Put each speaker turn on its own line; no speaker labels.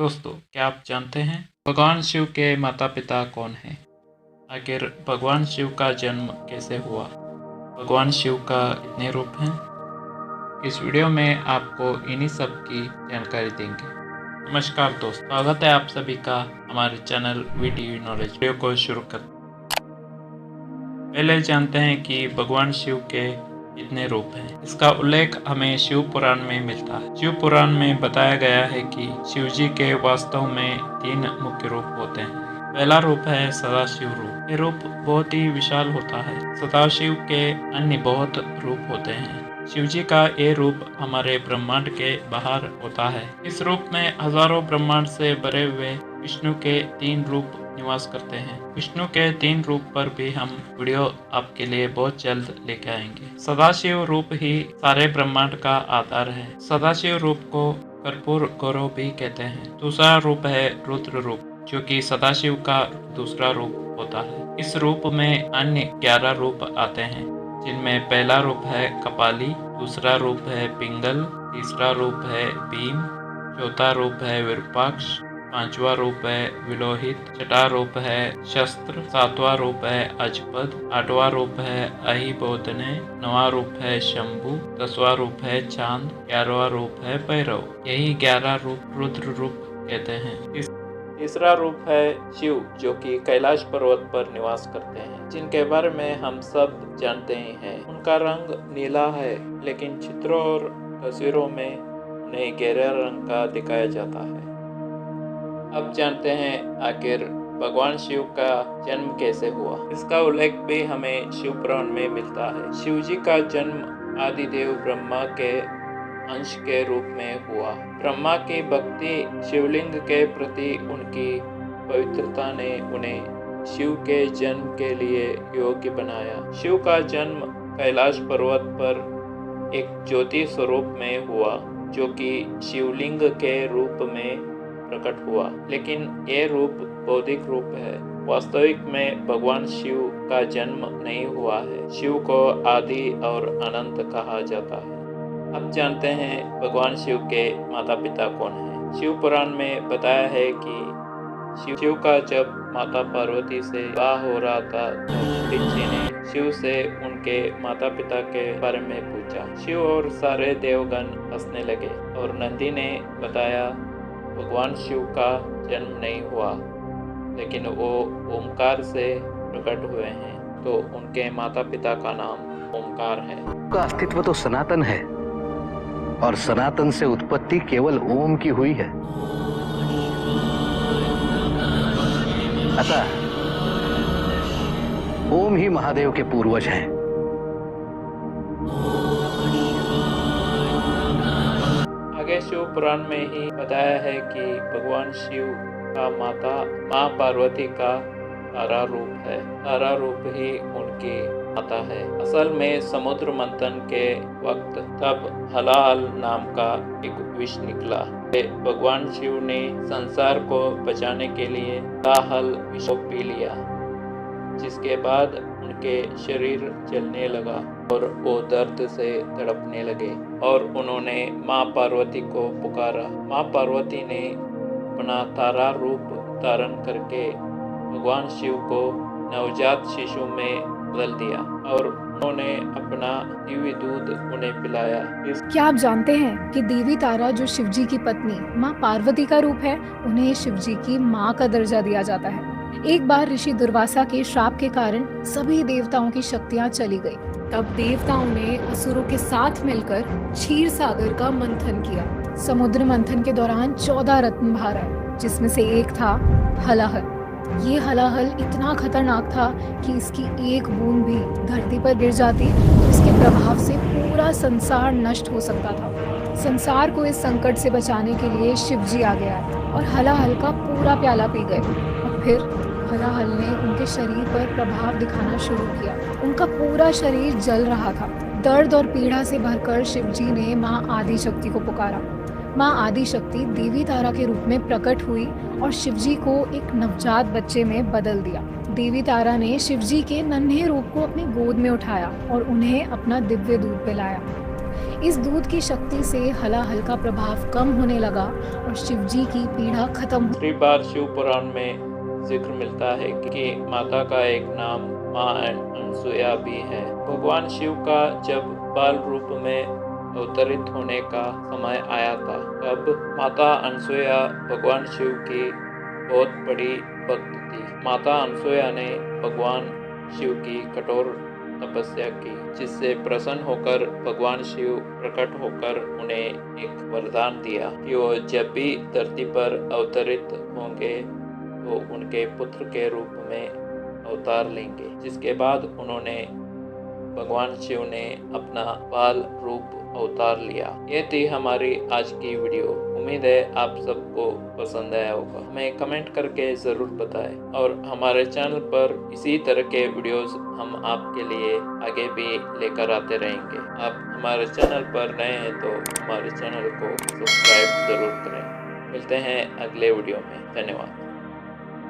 दोस्तों, क्या आप जानते हैं भगवान शिव के माता पिता कौन हैं? आखिर भगवान शिव का जन्म कैसे हुआ? भगवान शिव का कितने रूप हैं? इस वीडियो में आपको इन्हीं सब की जानकारी देंगे। नमस्कार दोस्त, स्वागत है आप सभी का हमारे चैनल वीटीवी नॉलेज। वीडियो को शुरू कर पहले जानते हैं कि भगवान शिव के कितने रूप हैं। इसका उल्लेख हमें शिव पुराण में मिलता है। शिव पुराण में बताया गया है कि शिव जी के वास्तव में 3 मुख्य रूप होते हैं। पहला रूप है सदाशिव रूप। ये रूप बहुत ही विशाल होता है। सदाशिव के अन्य बहुत रूप होते हैं। शिव जी का ये रूप हमारे ब्रह्मांड के बाहर होता है। इस रूप में हजारों ब्रह्मांड से भरे हुए विष्णु के 3 रूप निवास करते हैं। विष्णु के 3 रूप पर भी हम वीडियो आपके लिए बहुत जल्द लेके आएंगे। सदाशिव रूप ही सारे ब्रह्मांड का आधार है। सदाशिव रूप को कर्पूर गौरव भी कहते हैं। दूसरा रूप है रुद्र रूप, जो कि सदाशिव का दूसरा रूप होता है। इस रूप में अन्य 11 रूप आते हैं, जिनमें पहला रूप है कपाली, दूसरा रूप है पिंगल, तीसरा रूप है भीम, चौथा रूप है विरूपाक्ष, 5वां रूप है विलोहित, छठा रूप है शस्त्र, 7वां रूप है अजपद, 8वां रूप है अहिबोधने, 9वां रूप है शंभु, 10वां रूप है चांद, 11वां रूप है भैरव। यही 11 रूप रुद्र रूप कहते हैं। तीसरा रूप है शिव, जो कि कैलाश पर्वत पर निवास करते हैं, जिनके बारे में हम सब जानते ही हैं। उनका रंग नीला है, लेकिन चित्रों और तस्वीरों में उन्हें गहरे रंग का दिखाया जाता है। अब जानते हैं आखिर भगवान शिव का जन्म कैसे हुआ। इसका उल्लेख भी हमें शिव पुराण में मिलता है। शिव जी का जन्म आदिदेव ब्रह्मा के अंश के रूप में हुआ। ब्रह्मा की भक्ति शिवलिंग के प्रति उनकी पवित्रता ने उन्हें शिव के जन्म के लिए योग्य बनाया। शिव का जन्म कैलाश पर्वत पर एक ज्योति स्वरूप में हुआ, जो कि शिवलिंग के रूप में प्रकट हुआ। लेकिन ये रूप बौद्धिक रूप है। वास्तविक में भगवान शिव का जन्म नहीं हुआ है। शिव को आदि और अनंत कहा जाता है। अब जानते हैं भगवान शिव के माता पिता कौन हैं। शिव पुराण में बताया है कि शिव का जब माता पार्वती से विवाह हो रहा था, तो पंडित जी ने शिव से उनके माता पिता के बारे में पूछा। शिव और सारे देवगण हंसने लगे और नंदी ने बताया भगवान शिव का जन्म नहीं हुआ, लेकिन वो ओमकार से प्रकट हुए हैं, तो उनके माता पिता का नाम ओमकार है।
का अस्तित्व तो सनातन है, और सनातन से उत्पत्ति केवल ओम की हुई है। अतः ओम ही महादेव के पूर्वज हैं।
आगे शिव पुराण में ही बताया है कि भगवान शिव का माता माँ पार्वती का तारा रूप है। तारा रूप ही उनकी माता है। असल में समुद्र मंथन के वक्त तब हलाहल नाम का एक विष निकला। भगवान शिव ने संसार को बचाने के लिए हलाहल विष को पी लिया, जिसके बाद उनके शरीर जलने लगा और वो दर्द से तड़पने लगे और उन्होंने माँ पार्वती को पुकारा। माँ पार्वती ने अपना तारा रूप धारण करके भगवान शिव को नवजात शिशु में बदल दिया और उन्होंने अपना दिव्य दूध उन्हें पिलाया।
क्या आप जानते हैं कि देवी तारा, जो शिवजी की पत्नी माँ पार्वती का रूप है, उन्हें शिवजी की माँ का दर्जा दिया जाता है। एक बार ऋषि दुर्वासा के श्राप के कारण सभी देवताओं की शक्तियां चली गई। तब देवताओं ने असुरों के साथ मिलकर क्षीर सागर का मंथन किया। समुद्र मंथन के दौरान 14 रत्न बाहर आए, जिसमें से एक था हलाहल। ये हलाहल इतना खतरनाक था कि इसकी एक बूंद भी धरती पर गिर जाती तो इसके प्रभाव से पूरा संसार नष्ट हो सकता था। संसार को इस संकट से बचाने के लिए शिवजी आ गया और हलाहल का पूरा प्याला पी गए। और फिर हलाहल ने उनके शरीर पर प्रभाव दिखाना शुरू किया। उनका पूरा शरीर जल रहा था। दर्द और पीड़ा से भरकर शिवजी ने माँ आदिशक्ति को पुकारा। माँ आदिशक्ति देवी तारा के रूप में प्रकट हुई और शिवजी को एक नवजात बच्चे में बदल दिया। देवी तारा ने शिवजी के नन्हे रूप को अपनी गोद में उठाया और उन्हें अपना दिव्य दूध पिलाया। इस दूध की शक्ति से हलाहल का प्रभाव कम होने लगा और शिव जी की पीड़ा खत्म हुई।
दूसरी बार शिव पुराण में जिक्र मिलता है कि माता का एक नाम माँ अनसुया भी है। भगवान शिव का जब बाल रूप में अवतरित होने का समय आया था, तब माता अनसुया भगवान शिव की बहुत बड़ी भक्त थी। माता अनसुया ने भगवान शिव की कठोर तपस्या की, जिससे प्रसन्न होकर भगवान शिव प्रकट होकर उन्हें एक वरदान दिया कि वो जब भी धरती पर अवतरित होंगे तो उनके पुत्र के रूप में अवतार लेंगे। जिसके बाद उन्होंने भगवान शिव ने अपना बाल रूप अवतार लिया। ये थी हमारी आज की वीडियो। उम्मीद है आप सबको पसंद आया होगा। हमें कमेंट करके ज़रूर बताएं और हमारे चैनल पर इसी तरह के वीडियोस हम आपके लिए आगे भी लेकर आते रहेंगे। आप हमारे चैनल पर नए हैं तो हमारे चैनल को सब्सक्राइब ज़रूर करें। मिलते हैं अगले वीडियो में। धन्यवाद।